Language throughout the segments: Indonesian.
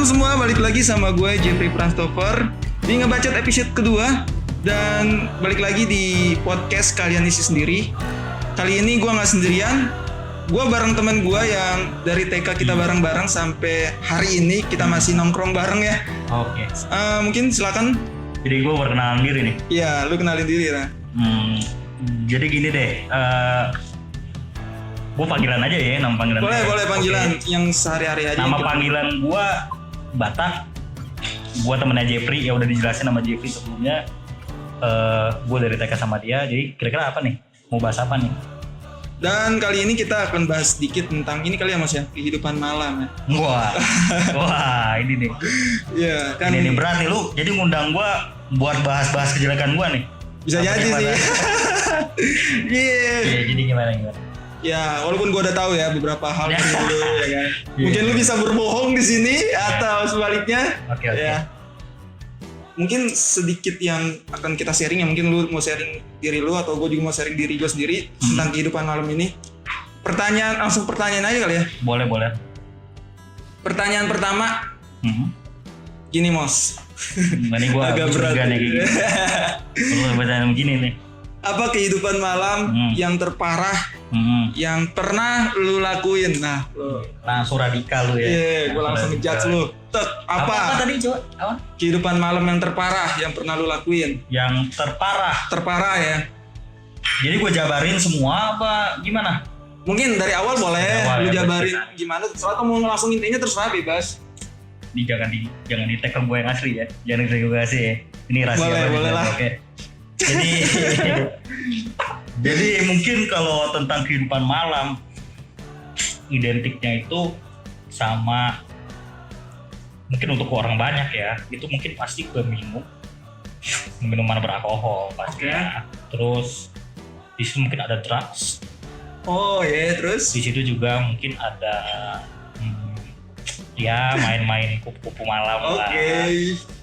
Salam semua, balik lagi sama gue Jeffrey Prastover di Ngebacot episode kedua. Dan balik lagi di podcast Kalian Isi Sendiri. Kali ini gue gak sendirian. Gue bareng temen gue yang dari TK kita bareng-bareng sampai hari ini kita masih nongkrong bareng ya. Oke. Mungkin silakan. Jadi gue perkenalan diri nih. Iya, lu kenalin diri lah. Jadi gini deh. Gue panggilan aja ya, nama panggilan. Boleh panggilan yang sehari-hari aja. Nama panggilan gue Batak. Gue temennya Jeffrey, ya udah dijelasin nama Jeffrey sebelumnya. Gue dari TK sama dia. Jadi kira-kira apa nih? Mau bahas apa nih? Dan kali ini kita akan bahas sedikit tentang ini kali ya Mas ya, kehidupan malam ya. Wah, ini nih. Iya kan. Ini berat nih lu. Jadi ngundang gue buat bahas-bahas kejelekan gue nih. Bisa apa jadi gimana? sih. Iya. Jadi gimana? Ya, walaupun gue udah tahu ya beberapa hal dari lu ya kan. Mungkin lu bisa berbohong di sini atau sebaliknya. Oke. Ya. Mungkin sedikit yang akan kita sharing ya, mungkin lu mau sharing diri lu atau gue juga mau sharing diri gue sendiri tentang kehidupan malam ini. Langsung pertanyaan aja kali ya. Boleh. Pertanyaan pertama. Gini Mos. Ini gue agak berat nih kayak gitu. Kalau pertanyaan begini nih. Apa kehidupan malam yang terparah yang pernah lu lakuin? Nah, lu langsung radikal lu ya. Iya, gue langsung ngejudge lu. Apa tadi coba? Apa? Kehidupan malam yang terparah yang pernah lu lakuin? Yang terparah. Terparah ya. Jadi gue jabarin semua apa gimana? Mungkin dari awal boleh lu ya, jabarin gimana. Soalnya mau langsung intinya terserah bebas. Ini jangan di tag gue yang asli ya. Jangan divulgasi ya. Ini rahasia. Boleh lah. Oke. Jadi mungkin kalau tentang kehidupan malam identiknya itu sama mungkin untuk orang banyak ya, itu mungkin pasti ke minuman beralkohol pasti ya. Terus di situ mungkin ada drugs. Oh ya, terus di situ juga mungkin ada ya main-main kupu-kupu malam lah.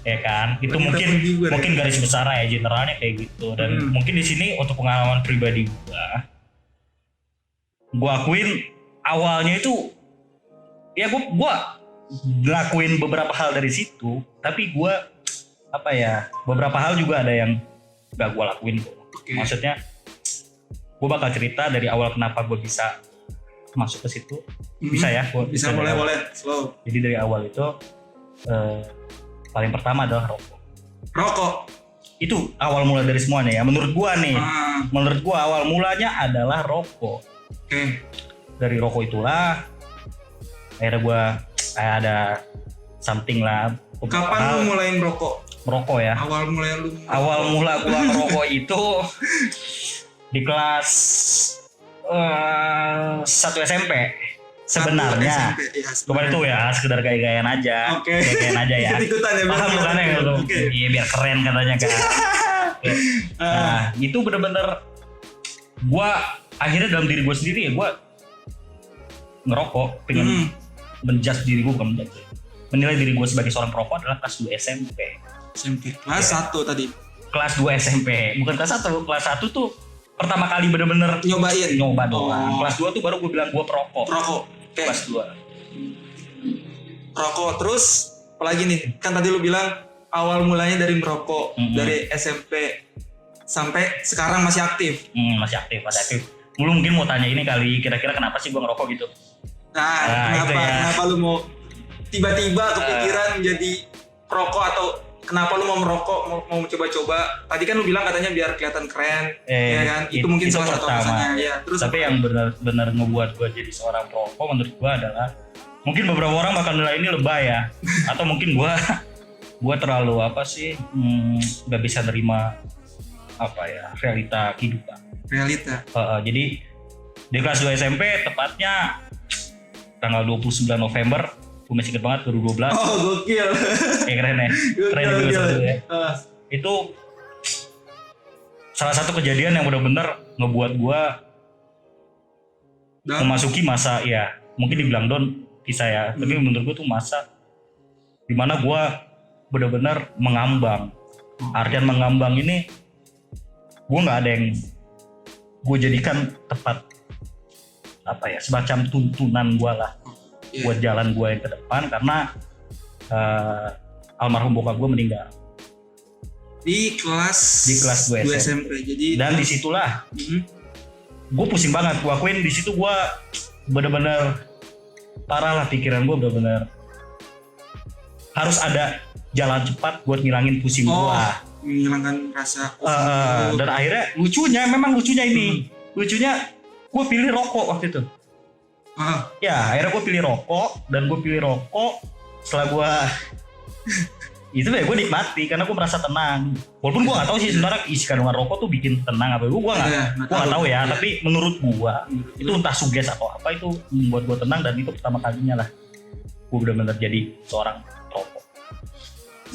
Ya kan, itu mungkin garis besar ya, generalnya kayak gitu. Dan mungkin di sini untuk pengalaman pribadi gue akuin awalnya itu ya gue ngelakuin beberapa hal dari situ, tapi gue beberapa hal juga ada yang gak gue lakuin. Maksudnya gue bakal cerita dari awal kenapa gue bisa masuk ke situ. Bisa ya? Bisa, boleh slow. Jadi dari awal itu paling pertama adalah rokok. Itu awal mula dari semuanya ya. Menurut gua nih, menurut gua awal mulanya adalah rokok. Dari rokok itulah akhirnya gua ada something lah. Kapan lu mulai merokok ya? Awal mula gua ngerokok itu di kelas 1 SMP. Sebenarnya kemarin itu ya sekedar gaya-gayaan aja. Gaya-gayaan aja ya. Paham bukan ya? Iya, biar keren katanya kan. Nah itu bener-bener gue akhirnya dalam diri gue sendiri ya, gue ngerokok, pengen menjudge diri gue, bukan menjudge, menilai diri gue sebagai seorang perokok adalah kelas 2 SMP. Kelas 1 tadi. Kelas 2 SMP, bukan kelas 1. Kelas 1 tuh pertama kali bener-bener nyoba doang. Kelas 2 tuh baru gue bilang gue perokok. Kelas 2 rokok. Terus apalagi nih, kan tadi lu bilang awal mulanya dari merokok, dari SMP sampai sekarang masih aktif. Masih aktif. Lu mungkin mau tanya ini kali, kira-kira kenapa sih gue ngerokok gitu? Nah kenapa lu mau tiba-tiba kepikiran jadi perokok, atau kenapa lu mau merokok, mau coba-coba? Tadi kan lu bilang katanya biar kelihatan keren, ya kan? Itu mungkin salah satu alasannya. Ya, terus tapi yang benar-benar ngebuat gue jadi seorang perokok menurut gue adalah mungkin beberapa orang bakal nilai ini lebay ya, atau mungkin gue terlalu nggak bisa nerima realita kehidupan. Jadi di kelas 2 SMP tepatnya tanggal 29 November. Gue masih inget banget 2012. Oh gokil. Keren ya. Keren juga ya. Itu salah satu kejadian yang benar-benar ngebuat gue memasuki masa ya mungkin dibilang down kisah ya. Tapi menurut gue tuh masa dimana gue benar-benar mengambang. Artian mengambang ini gue nggak ada yang gue jadikan tempat semacam tuntunan gue lah buat jalan gue yang ke depan, karena almarhum bokap gue meninggal Di kelas 2 2 SMP. Jadi dan disitulah gue pusing banget. Gue akuin di situ gue bener-bener parah lah, pikiran gue bener-bener harus ada jalan cepat buat ngilangin pusing gue. Menghilangkan rasa Dan akhirnya lucunya ini gue pilih rokok waktu itu. Ya akhirnya gue pilih rokok setelah gue itu ya gue nikmati karena gue merasa tenang, walaupun gue nggak tahu sih sebenarnya isi kandungan rokok tuh bikin tenang apa, gue nggak tahu ya. Tapi menurut gue itu entah suges atau apa, itu membuat gue tenang, dan itu pertama kalinya lah gue benar-benar jadi seorang rokok.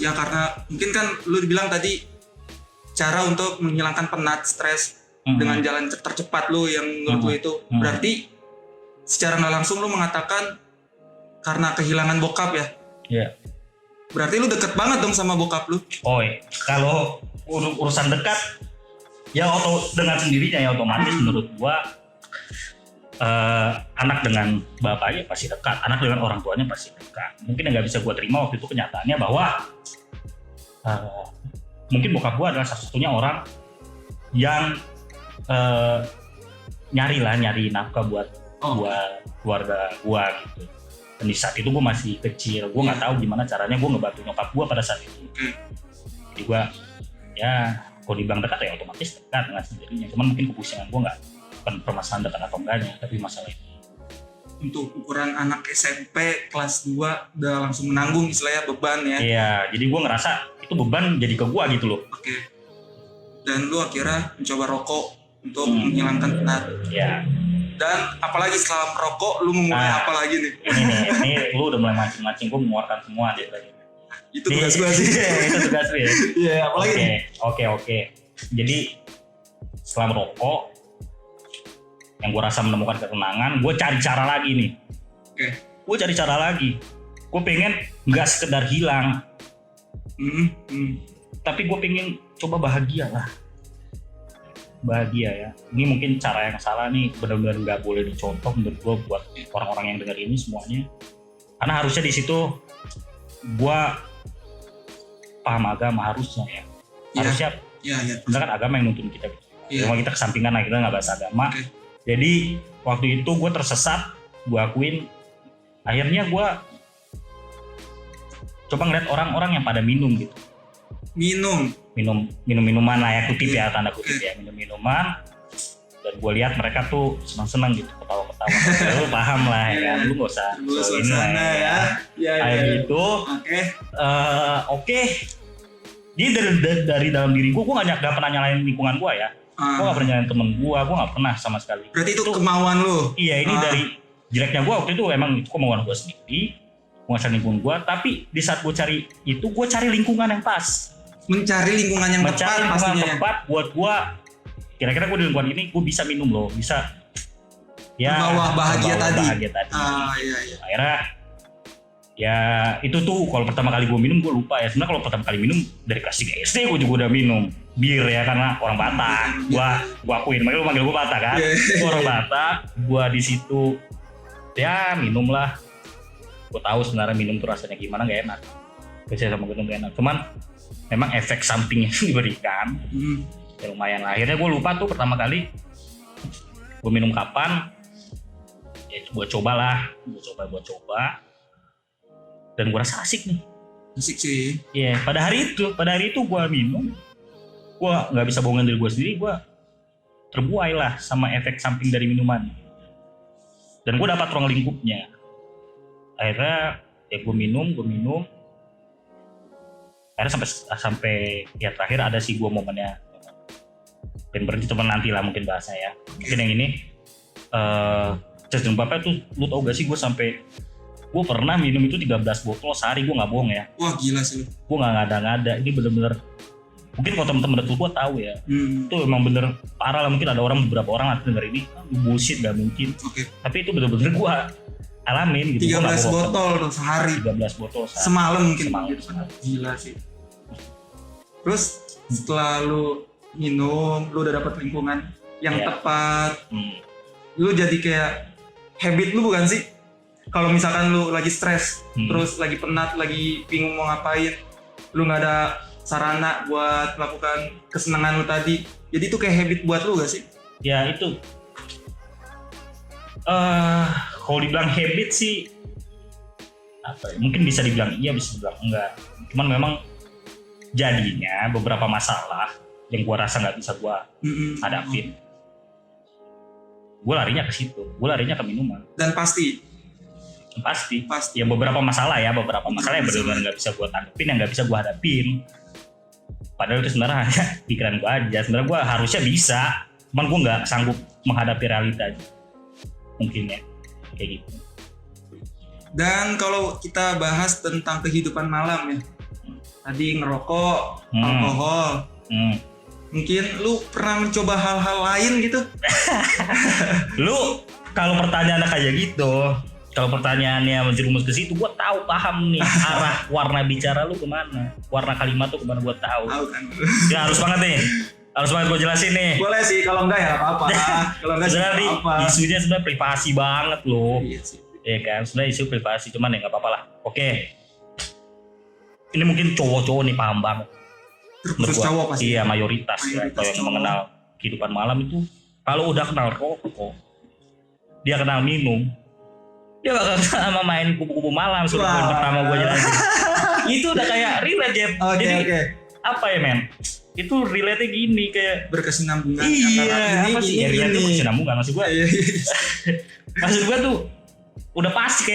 Ya karena mungkin kan lu dibilang tadi cara untuk menghilangkan penat, stres dengan jalan tercepat lu yang menurut lu itu berarti secara nggak langsung lu mengatakan karena kehilangan bokap ya. Iya. Berarti lu deket banget dong sama bokap lu. Kalau urusan dekat ya dengan sendirinya ya otomatis menurut gua anak dengan bapaknya pasti dekat, anak dengan orang tuanya pasti dekat. Mungkin yang nggak bisa gua terima waktu itu kenyataannya bahwa mungkin bokap gua adalah satu-satunya orang yang nyari nafkah buat keluarga gua gitu. Dan di saat itu gue masih kecil, gue nggak tahu gimana caranya gue ngebantu nyokap gue pada saat itu. Jadi gue ya kalau dibilang dekat ya otomatis dekat dengan sendirinya. Cuman mungkin kepusingan gue bukan permasalahan dekat atau enggaknya, tapi masalah itu. Untuk ukuran anak SMP kelas 2 udah langsung menanggung istilahnya beban ya. Iya, jadi gue ngerasa itu beban jadi ke gue gitu loh. Oke. Dan lu akhirnya mencoba rokok untuk menghilangkan penat. Iya. Dan apalagi setelah merokok lu memulai apa lagi nih? Ini lu udah mulai mancing-mancing, gue mengeluarkan semua deh tadi. Itu tugas gue sih. Itu tugas lu ya. Iya, apalagi nih? Oke. Jadi setelah merokok, yang gue rasa menemukan ketenangan, gue cari cara lagi nih. Oke. Gue cari cara lagi. Gue pengen nggak sekedar hilang, tapi gue pengen coba bahagia ya. Ini mungkin cara yang salah nih, benar-benar nggak boleh dicontoh menurut gue buat orang-orang yang dengar ini semuanya. Karena harusnya di situ gue paham agama harusnya ya. Harusnya sebenarnya kan agama yang nuntun kita gitu. Cuma kita kesampingan lah, kita nggak bahas agama. Jadi waktu itu gue tersesat, gue akuin. Akhirnya gue coba ngeliat orang-orang yang pada minum gitu. Minum-minuman lah ya, kutip ya, tanda kutip ya, minum-minuman. Dan gue lihat mereka tuh senang-senang gitu, ketawa-ketawa. Lu paham lah ya kan, lu gak usah ini lah ya. Kayak gitu. Oke. Jadi dari dalam diri gue gak pernah nyalain lingkungan gue ya. Gue gak pernah nyalain temen gue gak pernah sama sekali. Berarti itu kemauan lu? Iya, ini dari jeleknya gue waktu itu emang itu kemauan gue sendiri. Menguasai lingkungan gue, tapi di saat gue cari itu, gue cari lingkungan yang pas. Mencari lingkungan yang tepat buat gue, kira-kira gue di lingkungan ini gue bisa minum loh, bisa ya membawa bahagia tadi. Iya. Akhirnya ya itu tuh kalau pertama kali gue minum gue lupa ya, sebenarnya kalau pertama kali minum dari kelas 3 SD gue juga udah minum bir ya, karena orang Batak. Gue akuin, makanya lu manggil gue Batak kan. Gue orang Batak, gue di situ ya minum lah. Gue tahu sebenarnya minum tuh rasanya gimana, nggak enak. Kecil sama gue tuh nggak enak, cuman memang efek samping yang diberikan ya lumayan lah. Akhirnya gue lupa tuh pertama kali gue minum kapan ya, gue coba dan gue rasa asik sih. Iya, pada hari itu gue minum, gue nggak bisa bohongin diri gue sendiri, gue terbuai lah sama efek samping dari minuman, dan gue dapat ruang lingkupnya. Akhirnya ya gue minum akhirnya sampai ya terakhir ada sih gue momennya pengen berhenti, teman nanti lah mungkin bahasnya ya. Mungkin yang ini cenderung bapak tuh, lu tau gak sih gue pernah minum itu 13 botol sehari, gue gak bohong ya. Wah gila sih lu. Gue gak ngada-ngada, ini bener-bener mungkin kalau temen-temen dekat gue tahu ya. Itu emang bener parah lah, mungkin ada beberapa orang nanti denger ini bullshit, gak mungkin. Tapi itu bener-bener gue alamin gitu. 13 botol sehari. Semalam mungkin. Gila sih. Terus setelah lu minum, lu udah dapat lingkungan yang tepat. Lu jadi kayak habit lu bukan sih? kalau misalkan lu lagi stres, Hmm. terus lagi penat, lagi bingung mau ngapain, lu nggak ada sarana buat melakukan kesenangan lu tadi. Jadi itu kayak habit buat lu gak sih? Ya itu. Kalau dibilang habit sih apa ya? Mungkin bisa dibilang iya, bisa dibilang enggak. Cuman memang jadinya beberapa masalah yang gua rasa nggak bisa gua hadapin, gua larinya ke situ, gua larinya ke minuman. Dan pasti. Ya beberapa masalah yang benar-benar nggak bisa gua tanggepin, yang nggak bisa gua hadapin. Padahal itu sebenarnya hanya pikiran gua aja. Sebenarnya gua harusnya bisa, cuman gua nggak sanggup menghadapi realita aja. Mungkin ya kayak gitu. Dan kalau kita bahas tentang kehidupan malam ya, tadi ngerokok, alkohol, mungkin lu pernah mencoba hal-hal lain gitu? Lu kalau pertanyaannya kayak gitu, kalau pertanyaannya menjerumus ke situ, gue paham nih arah warna bicara lu kemana, warna kalimat tuh kemana, gue tahu. Tahu kan? Ya harus banget gue jelasin nih. Boleh sih, kalau enggak ya apa-apa. Kalau enggak sih Sebenarnya apa-apa. isunya sebenarnya privasi banget loh. Iya sih. Ya kan, sebenarnya isu privasi, cuman ya nggak apa-apa lah. Oke. Ini mungkin cowok-cowok nih paham banget. Terkhusus cowok pasti. Iya, mayoritas ya, kalau yang cowok. mengenal kehidupan malam itu, kalau udah kenal rokok, dia kenal minum, dia bakal sama main kupu-kupu malam seperti poin pertama gue jelasin. Itu udah kayak relate ya. Jadi apa ya men? Itu relate-nya gini kayak berkesinambungan. iya, apa sih? Ya relate berkesinambungan maksud gue. Iya. Maksud gue tuh udah pasti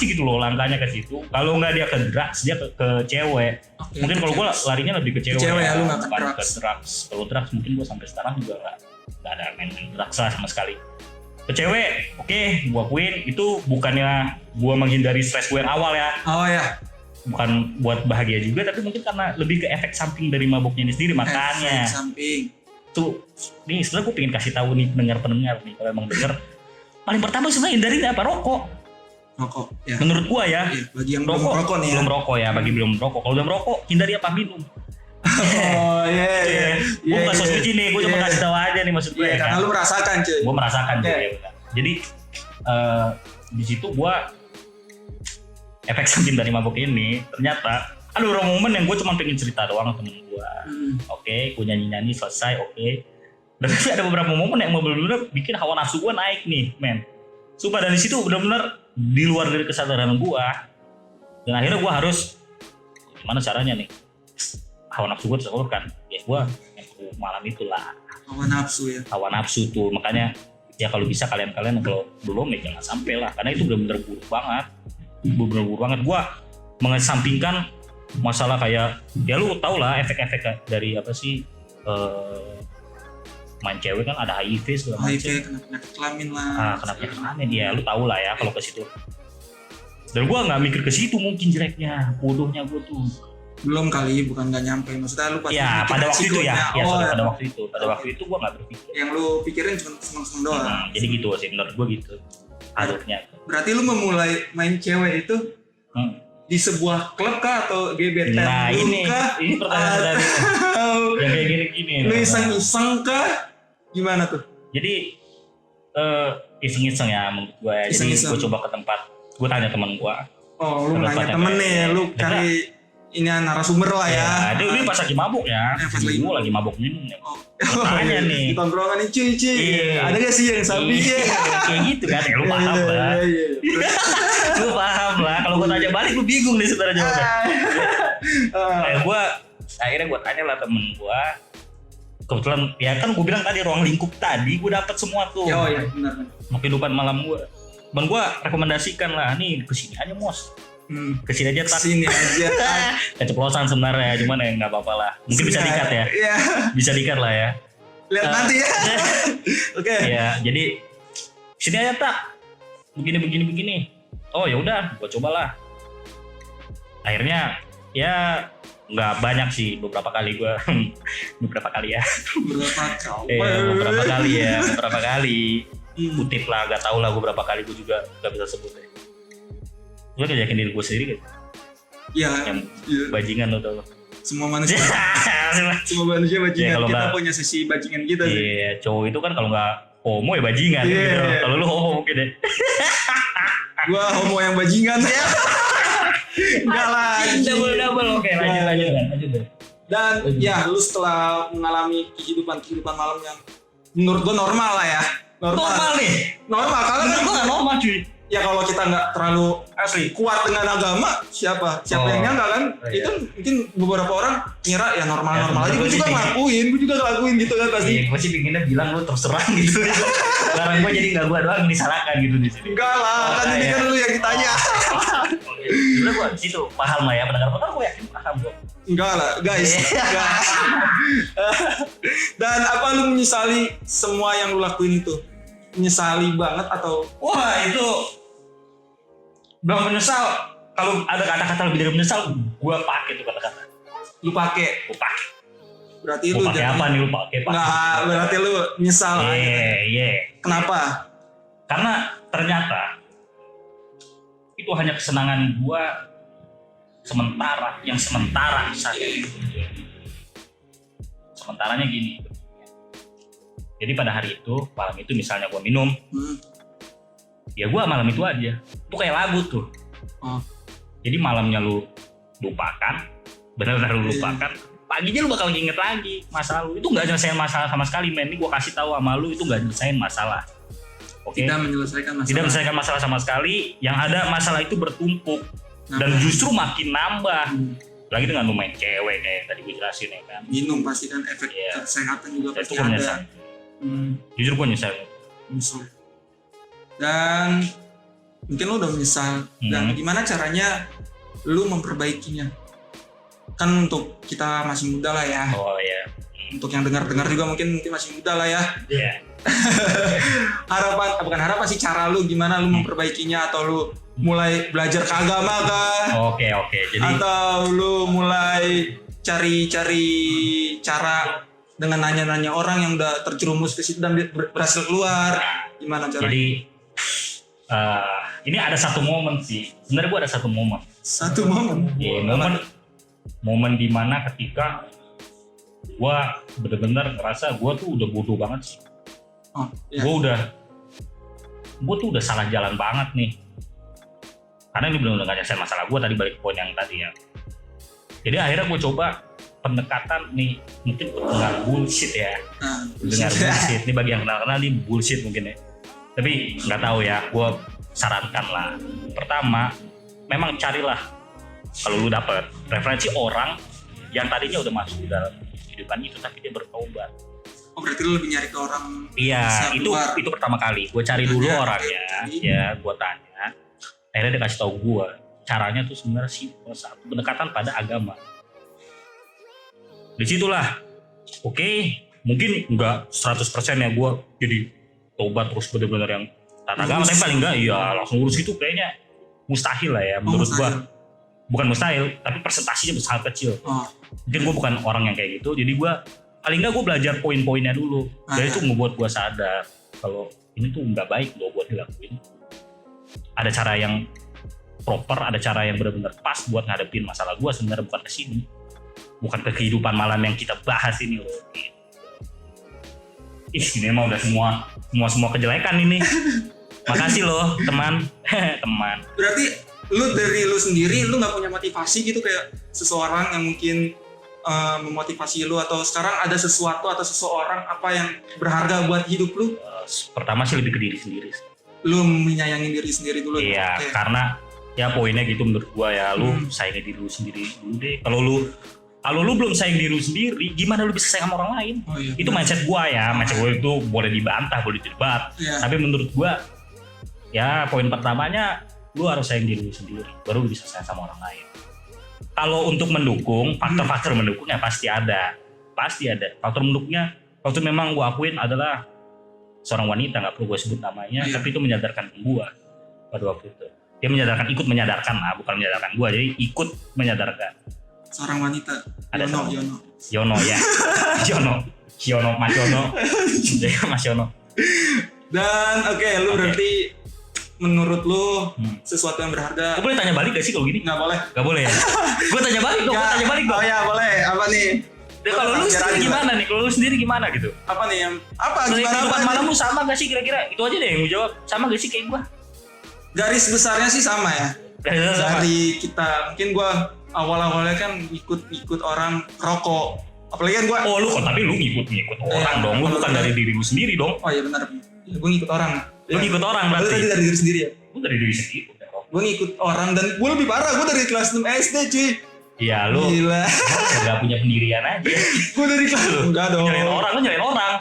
gitu loh langkahnya ke situ. Kalau nggak dia ke drugs, dia ke cewek. Mungkin kalau gue larinya lebih ke cewek. Ya, lu nggak ke drugs. Kalau drugs mungkin gue sampai sekarang juga nggak ada main drugs lah sama sekali. Ke cewek, oke, gue akuin itu bukannya gue menghindari stres gue yang awal ya. Oh ya. Bukan buat bahagia juga, tapi mungkin karena lebih ke efek samping dari mabuknya ini sendiri, makanya. Efek samping. Tuh, nih setelah gue pengen kasih tahu nih pendengar nih, kalau emang denger, paling pertama sebenarnya hindarin apa? Rokok. Rokok. Ya. Menurut gue ya. Iya, bagi yang belum merokok nih ya. Belum merokok ya, bagi belum merokok. Kalau udah merokok, hindari apa? Minum. Oh iya. Gue bukan sos suci nih, gue cuma kasih tahu aja nih maksud gue. Karena lu merasakan cuy. Gue merasakan juga ya. Jadi di situ gue efek samping dari mabuk ini ternyata ada beberapa momen yang gue cuma pengen cerita doang ke temen gue. Oke, gue nyanyi selesai, oke. Dan tapi ada beberapa momen yang benar-benar bikin hawa nafsu gue naik nih, men. Sumpah dari situ benar-benar di luar dari kesadaran gue. Dan akhirnya gue harus gimana caranya nih hawa nafsu gue tersalurkan. Ya gue malam itulah. Hawa nafsu tuh, makanya ya kalau bisa kalian kalau belum ya jangan sampai lah, karena itu benar-benar buruk banget. Gue mengesampingkan masalah kayak ya lu tau lah efek-efek dari apa sih main cewek kan ada HIV segala macam. HIV kena penyakit kelamin lah. Kena penyakit kelamin ya lu tau lah ya kalau ke situ. Dan gue nggak mikir ke situ mungkin jeleknya, bodohnya gue tuh. Belum kali, bukan nggak nyampe. Maksudnya lu pasti ya pada waktu itu ya. Pada waktu itu gue nggak berpikir. Yang lu pikirin cuma seneng-seneng doang. Jadi gitu sih menurut gue gitu. Harusnya. Berarti lu memulai main cewek itu di sebuah klub kah atau gebetan nah, lu ini pertanyaan yang kayak gini-gini. Lu iseng-iseng kah? Gimana tuh? Jadi iseng-iseng ya menurut gue ya. Jadi gue coba ke tempat, gue tanya teman gue. Oh, lu nanya temen nih, lu cari ini narasumber lah ya. Dia pas lagi mabuk ya. Gue lagi mabuk minum ya. Tanya nih. Di tongkrongan nih cuy. Ada gak sih yang sabi ya? Kayak gitu kan, ya lu paham lah. Lu paham lah. Kalau gue tanya balik lu bingung nih sebenarnya jawabnya. Akhirnya gue tanya lah temen gue. Kebetulan ya kan gue bilang tadi ruang lingkup tadi gue dapet semua tuh. Oh iya benar. Kehidupan malam gue. Dan gue rekomendasikan lah nih kesini aja Mos. Kesini aja tak. Kesini aja. Keceplosan sebenarnya, cuman ya nggak apa-apa lah. Mungkin bisa dikat ya. Iya. Bisa dikat lah ya. Lihat nanti ya. Oke. Ya jadi sini aja tak. Begini. Oh ya udah, gua cobalah. Akhirnya ya nggak banyak sih, beberapa kali ya. Beberapa kali. Kutip lah, nggak tahu lah gue berapa kali, gue juga nggak bisa sebut ya. Gue yakin diri gue sendiri gitu. Iya. Yang bajingan lo tau. Semua manusia bajingan. Ya, kita punya sisi bajingan kita sih. Iya, cowok itu kan kalau nggak homo ya bajingan gitu. Kalau lu homo mungkin deh. Gua homo yang bajingan ya. Enggak lah. Double. Oke, lanjut. Dan ya lu setelah mengalami kehidupan malam yang menurut gua normal lah ya. Normal nih. Normal karena Menurut gua nggak normal cuy. ya kalau kita nggak terlalu Asli. kuat dengan agama siapa yang nyangka kan iya. itu mungkin beberapa orang ngira ya normal aja gue juga pasti ngelakuin gitu kan pasti. Iya, gue sih pinginnya bilang lu terus terang gitu. Sekarang gue jadi nggak gue doang yang disalahkan gitu di sini. Enggak lah, kan ini kan lu yang ditanya. Sebenernya gue di situ paham lah ya pendengar gue yakin paham gue. Enggak lah guys. Enggak. Dan apa lu menyesali semua yang lu lakuin itu? Menyesali banget atau wah itu belum menyesal. Kalau ada kata-kata lebih dari menyesal, gue pakai tuh kata-kata. lu pakai? Gue pakai. Berarti Lu lu pakai apa nih lu pakai? Enggak, berarti lu nyesal. Iya. Kenapa? Karena ternyata itu hanya kesenangan gue sementara saja. Sementaranya gini. Jadi pada hari itu, malam itu misalnya gue minum, ya gue malam itu aja. Itu kayak lagu tuh. Oh. Jadi malamnya lu lupakan, benar-benar lu lupakan. Paginya lu bakal inget lagi masa lalu. Itu nggak nyelesain masalah sama sekali, men. Ini gue kasih tahu sama lu, itu nggak nyelesain masalah. Oke? Tidak menyelesaikan masalah. Tidak menyelesaikan masalah sama sekali. Yang ada masalah itu bertumpuk dan justru makin nambah. Lagi dengan lu main cewek kayak tadi gue jelasin ya kan. Minum pasti kan efek kesehatan juga pasti itu ada. Jujur gue nyesel. Dan mungkin lu udah menyesal. Dan gimana caranya lu memperbaikinya? Kan untuk kita masih muda lah ya. Oh iya. Untuk yang dengar juga mungkin masih muda lah ya. Iya. Bukan harapan sih, cara lu gimana lu memperbaikinya, atau lu mulai belajar ke agama kah? Oke. Jadi atau lu mulai cari-cari cara dengan nanya-nanya orang yang udah terjerumus ke situ dan berhasil keluar. Gimana caranya? Jadi ini ada satu momen sih. Sebenarnya gue ada satu momen. Iya, momen dimana ketika gue benar-benar ngerasa gue tuh udah bodoh banget sih. Oh, iya. Gue tuh udah salah jalan banget nih. Karena ini benar-benar gak nyelesain masalah gue, tadi balik ke poin yang tadi ya. Jadi akhirnya gue coba pendekatan nih, mungkin pendengar bullshit ya. Pendengar bullshit. Ini bagi yang kenal-kenal nih bullshit mungkin ya. Tapi nggak tahu ya, gue sarankan lah. Pertama, memang carilah kalau lu dapet referensi orang yang tadinya udah masuk di dalam kehidupan itu tapi dia bertobat. Oh, berarti lu lebih nyari ke orang. Iya, itu pertama kali. Gue cari dulu orangnya, ya gue tanya. Akhirnya dia kasih tahu gue caranya tuh sebenarnya simpel, satu pendekatan pada agama. Disitulah, oke, mungkin nggak 100% ya gue jadi tobat terus benar-benar yang tata agama, tapi paling nggak ya langsung urus gitu kayaknya mustahil lah ya menurut gue. Bukan mustahil, tapi persentasinya sangat kecil. Mungkin gue bukan orang yang kayak gitu, jadi gue paling nggak gue belajar poin-poinnya dulu. Dan itu ngebuat gue sadar kalau ini tuh nggak baik loh buat dilakuin. Ada cara yang proper, ada cara yang benar-benar pas buat ngadepin masalah gue. Sebenarnya bukan ke sini, bukan ke kehidupan malam yang kita bahas ini loh. Ini emang udah semua kejelekan ini. Makasih loh teman. Berarti lu dari lu sendiri lu nggak punya motivasi gitu, kayak seseorang yang mungkin memotivasi lu, atau sekarang ada sesuatu atau seseorang apa yang berharga buat hidup lu? Pertama sih lebih ke diri sendiri. Lu menyayangi diri sendiri dulu. Iya, karena ya poinnya gitu menurut gua ya, lu sayangi diri lu sendiri dulu deh. Kalau lu belum sayang diri lu sendiri, gimana lu bisa sayang sama orang lain? Itu mindset gua ya. Mindset gua itu boleh dibantah, boleh didebat. Tapi menurut gua ya poin pertamanya lu harus sayang diri lu sendiri, baru lu bisa sayang sama orang lain. Kalau untuk mendukung, faktor-faktor mendukungnya pasti ada. Faktor mendukungnya, waktu memang gua akuin adalah seorang wanita, nggak perlu gua sebut namanya, tapi itu menyadarkan gua pada waktu itu. Dia ikut menyadarkan lah, bukan menyadarkan gua, jadi ikut menyadarkan. Seorang wanita. Ada Yono ya. Mas Yono. Dan lu berarti menurut lu sesuatu yang berharga. Gue boleh tanya balik gak sih kalau gini? Nggak boleh. Gak boleh ya? Gue tanya balik dong. Oh ya boleh. Apa nih? Kalau lu sendiri gimana nih? Kalau lu sendiri gimana gitu? Apa nih yang? Apa? Kehidupan malam lu sama gak sih kira-kira? Itu aja deh yang gue jawab. Sama gak sih kayak gue? garis besarnya sih sama ya. Sama. Dari kita mungkin gue awalnya kan ikut orang rokok, apalagi kan gue Oh lu tapi lu ngikut orang dong, lu bukan dari diri lu sendiri dong. oh iya benar ya, gue ngikut orang. Lu ngikut orang Lu berarti. tadi dari diri sendiri ya. Lu dari diri sendiri. Gue ngikut orang dan gue lebih parah, gue dari kelas 6 SD cuy. Iya lu Gila. gak punya pendirian aja. Gue dari kelas enggak dong. Lu nyalain orang.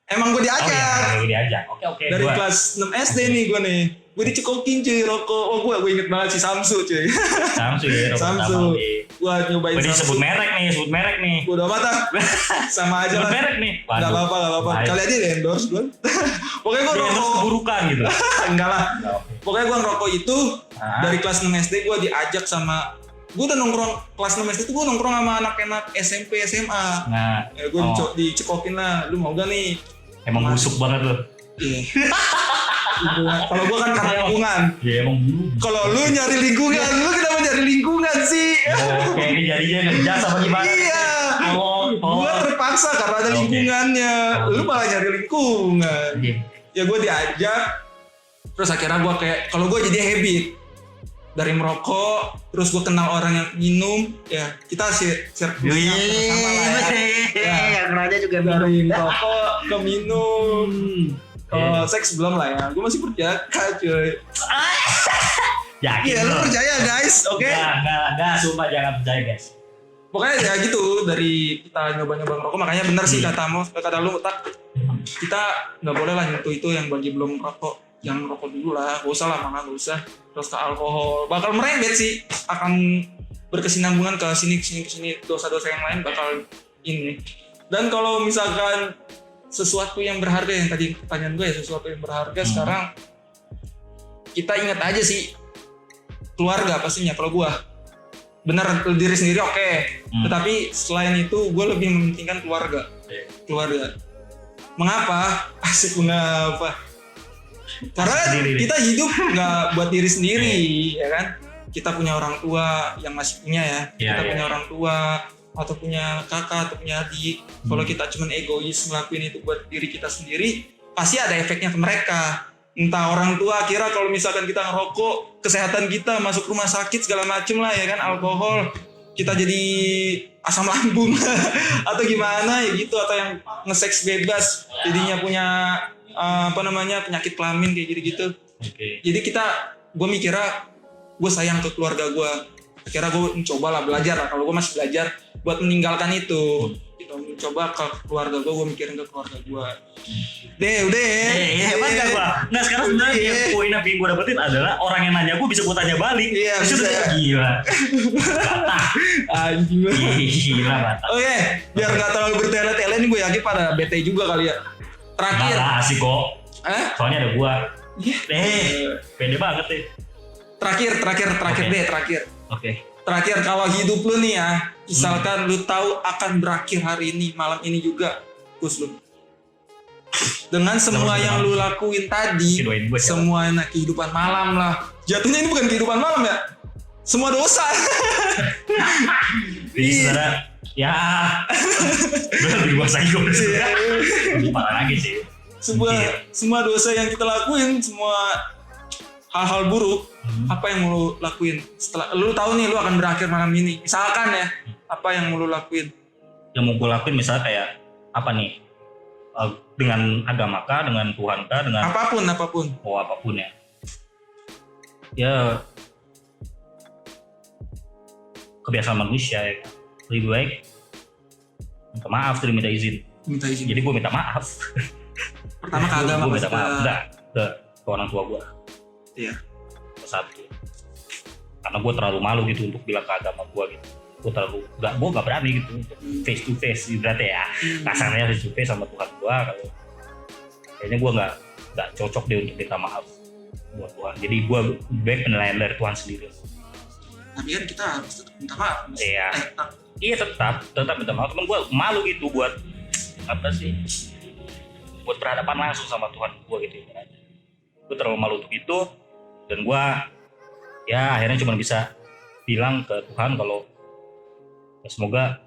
Emang gue diajak. Oh iya, lu diajak. Oke. Dari kelas 6 SD nih gue nih. Gue dicekokin cuy rokok. Oh gue inget banget si Samsu cuy. Samsu ya, Samsu. Gue nyobain Jadi Samsu. sebut merek nih. Gue udah mata. Sama aja Sebut lah. merek nih. Gak apa-apa. Baik. Kali aja di endorse gue. Pokoknya gue Dia endorse rokok. keburukan gitu. Enggak lah. Oke. Pokoknya gue ngerokok itu Ah. dari kelas 6 SD gue diajak sama. Gue udah nongkrong kelas 6 SD itu gue nongkrong sama anak-anak SMP SMA. Nah, Ya, gue dicekokin lah. Lu mau gak nih? emang busuk banget lu. Iya. Kalau gue kan karena lingkungan. Iya emang busuk. Kalau lu nyari lingkungan, lu kenapa nyari lingkungan sih? Oke, ini jadinya ngejas apa gimana? Iya. Gue terpaksa karena ada Oke. lingkungannya. Lu malah nyari lingkungan. Oke. Ya gue diajak. Terus akhirnya gue kayak, kalau gue jadi habit. Dari merokok, terus gue kenal orang yang minum, ya kita sirkusnya sama lah ya. Yang raja juga Dari merokok ke minum. Kalau seks belum lah ya, gue masih berjaga cuy. Yakin Iya, lu percaya guys, oke? Enggak, sumpah jangan percaya guys. Pokoknya ya gitu, dari kita nyoba-nyoba ngerokok, makanya benar sih kata lu, tak kita nggak boleh lah nyentuh itu yang bagi belum merokok. Yang rokok dulu lah, gak usah lah, mana gak usah. Terus ke alkohol, bakal merembet sih, akan berkesinambungan ke sini, dosa-dosa yang lain bakal ini. Dan kalau misalkan sesuatu yang berharga, yang tadi pertanyaan gue ya, sesuatu yang berharga sekarang, kita ingat aja sih, keluarga pastinya. Kalau gue, benar diri sendiri oke. Tetapi selain itu, gue lebih mementingkan keluarga. Mengapa? Asik mengapa? Karena kita hidup nggak buat diri sendiri, ya kan? Kita punya orang tua yang masih punya ya. Kita punya orang tua atau punya kakak atau punya adik. Kalau kita cuman egois ngelakuin itu buat diri kita sendiri, pasti ada efeknya ke mereka. Entah orang tua kira kalau misalkan kita ngerokok, kesehatan kita masuk rumah sakit segala macem lah ya kan, alkohol, kita jadi asam lambung atau gimana ya gitu, atau yang nge-seks bebas jadinya punya penyakit kelamin kayak gitu-gitu. Jadi gue mikirnya gue sayang ke keluarga gue. Akhirnya gue mencoba lah belajar lah, kalau gue masih belajar buat meninggalkan itu. Gitu, mencoba ke keluarga gue mikirin ke keluarga gue. Udah. Hebat gak gue? Nah sekarang sebenarnya poin apa yang gue dapetin adalah orang yang nanya gue bisa gue tanya balik. Iya, bisa. Gila. Anjing. Gila batang. Oke, biar nggak terlalu bertele-tele nih, gue yakin pada bete juga kali ya. Terakhir. Nggak asik kok. Soalnya ada gua. Pede banget deh. Terakhir. Oke. Terakhir, kalau hidup lu nih ya, misalkan lu tahu akan berakhir hari ini, malam ini juga, Gus lu. Dengan semua yang lu lakuin tadi, semua kehidupan malam lah. Jatuhnya ini bukan kehidupan malam ya. Semua dosa. Saudara, ya. Udah dikuasai gue. Lebih parah lagi sih. Semua dosa yang kita lakuin, semua hal-hal buruk, apa yang mau lu lakuin setelah lu tahu nih lu akan berakhir malam ini, misalkan ya, apa yang mau lu lakuin? Yang mau gue lakuin misalnya kayak apa nih, dengan agama kah, dengan Tuhan kah, dengan apapun apapun ya kebiasaan manusia ya. Lebih baik minta maaf, minta izin. Jadi gue minta maaf. Pertama ke agama, gue minta maaf. Enggak, ke orang tua gue. Iya. Satu. Karena gue terlalu malu gitu untuk bilang ke agama gue gitu. Gue gak berani gitu face to face berarti ya. Kasarnya face to face sama Tuhan gue. Kalau kayaknya gue nggak cocok deh untuk minta maaf buat Tuhan. Jadi gue baik penilaian dari Tuhan sendiri. Tapi kan kita harus tetap minta maaf. Iya tetap minta maaf. Cuman gue malu gitu buat apa sih? Buat berhadapan langsung sama Tuhan gue gitu. Gue terlalu malu untuk itu, dan gue ya akhirnya cuma bisa bilang ke Tuhan kalau ya semoga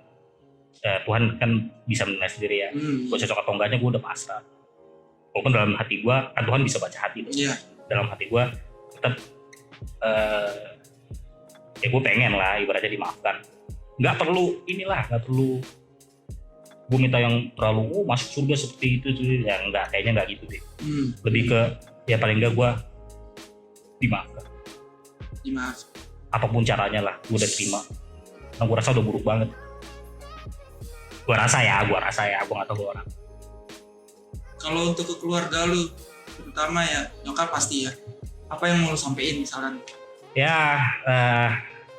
Tuhan kan bisa menilai sendiri ya. Gue cocok atau enggaknya gue udah pasrah. Walaupun dalam hati gue kan Tuhan bisa baca hati. Dalam hati gue tetap ya gue pengen lah ibaratnya dimaafkan. Nggak perlu gue minta yang terlalu masuk surga seperti itu tuh, ya enggak, kayaknya nggak gitu deh. Lebih ke ya paling enggak gue dimaafkan. Apapun caranya lah, gue udah terima. Nah, gue rasa udah buruk banget. Gue rasa ya, gue nggak tahu orang. Kalau untuk ke keluarga lu, terutama ya nyokap pasti ya. Apa yang mau lu sampein misalkan? Ya,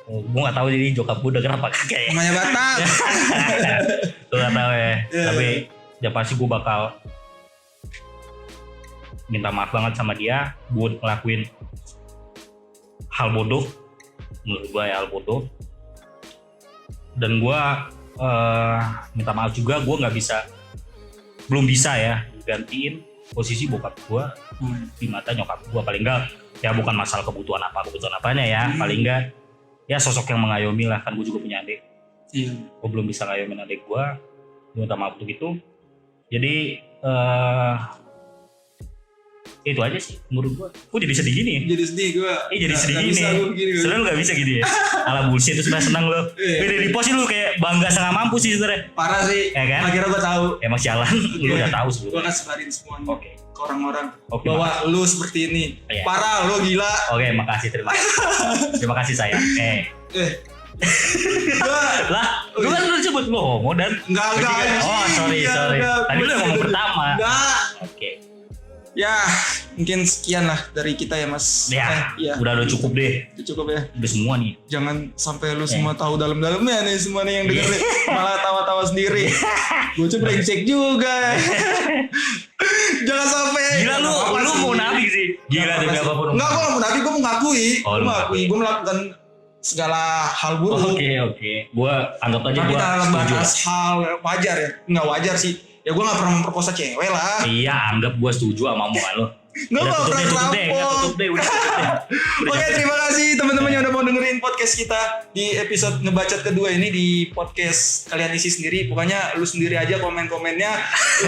gue nggak tahu jadi nyokap gue denger apa kagak ya. Namanya Batak. Gue nggak tahu ya. Tapi ya pasti gue bakal minta maaf banget sama dia. Gue ngelakuin hal bodoh, menurut gue ya hal bodoh. Dan gue minta maaf juga. Gue belum bisa ya gantiin posisi bokap gue di mata nyokap gue. Paling enggak ya bukan masalah kebutuhan apanya ya, paling enggak ya sosok yang mengayomi lah, kan gue juga punya adik. Gue belum bisa ngayomin adik gue minta maaf untuk itu. Jadi itu aja sih menurut gue jadi sedih gini. Jadi sedih gue. Jadi sedih gini. Sebenarnya gak bisa gini ya. Ala bullshit itu sudah senang lo. Beda di pos lu kayak bangga setengah mampu sih sebenarnya. Parah sih. Ya kan? Akhirnya gue tahu. Emang sialan. Lu udah tahu sebelumnya. Gue akan sebarin semuanya. Oke. Ke orang-orang. Oke, bahwa lu seperti ini. Iya. Parah, lu gila. Oke, makasih, terima kasih. Terima kasih sayang. Lah, lu kan udah sebut lu homo dan Enggak. Oh, sorry. Tadi lu yang ngomong pertama. Enggak. Oke. Ya, mungkin sekian lah dari kita ya Mas. Ya, udah cukup deh. Itu cukup ya. Udah semua nih. Jangan sampai lu semua tahu dalam-dalamnya nih semua nih yang dengerin. Malah tawa-tawa sendiri. Gue coba brengsek juga. Jangan sampai. Gila lu mau nabi sih. Gila demi apapun. Enggak, gue mau nabi, gue mau ngakui. Oh, Gue mengakui, gue melakukan segala hal buruk. Oke. Gue anggap aja Tapi gue dalam setuju. batas hal wajar ya. Enggak wajar sih. Ya gue gak pernah memperkosa cewek lah. Iya, anggap gue setuju sama omongan lo. Nggak mau pernah tutup deh. Oke, terima kasih teman-teman yang udah mau dengerin podcast kita di episode ngebacot kedua ini di podcast Kalian Isi Sendiri. Pokoknya lu sendiri aja komen-komennya.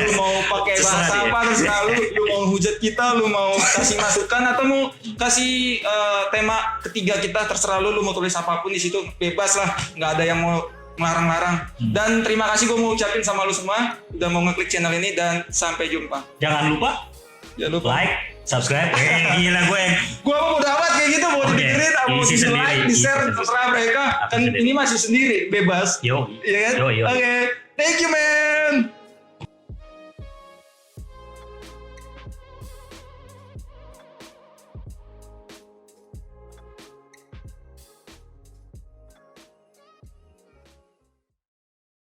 Lu mau pakai bahasa apa terserah lu. Lu mau hujat kita, lu mau kasih masukan atau mau kasih tema ketiga kita, terserah lu. Lu mau tulis apapun di situ bebas lah. Nggak ada yang mau melarang-larang. Dan terima kasih gue mau ucapin sama lu semua udah mau ngeklik channel ini dan sampai jumpa. Jangan lupa like, subscribe. Gila gue mau dapat kayak gitu, mau didengerin, mau di like, di share, terserah mereka. Kan ini masih sendiri, bebas. Yo. Iya kan? Oke. Thank you man.